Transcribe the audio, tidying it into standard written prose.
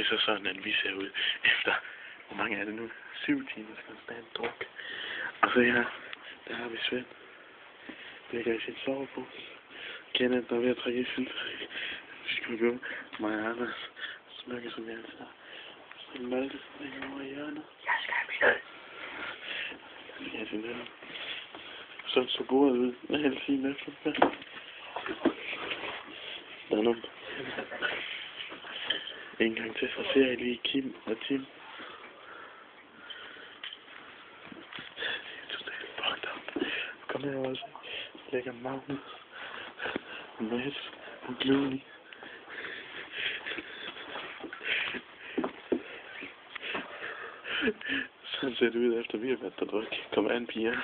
er så sådan, at vi ser ud efter, hvor mange er det nu? 7 timer konstant druk. Og så her, der har vi Svend. Ligger i sin sovepose. Kenneth, der er ved at trække i filteret. Vi skal gå. Mig og Anders snakker som jeg altid har. Så Malte ligger over i hjørnet. Jeg skal have min øl. Ja, det er det. Så bordet ud. Hvad er det fint efter? Der er nogen. En gang til, så ser jeg lige Kim og Tim. Det er totalt fucked up. Kom her også. Lægger Magnus. Mads og Gloomy. Sådan ser det ud efter vi har været der druk. Kom an, piger.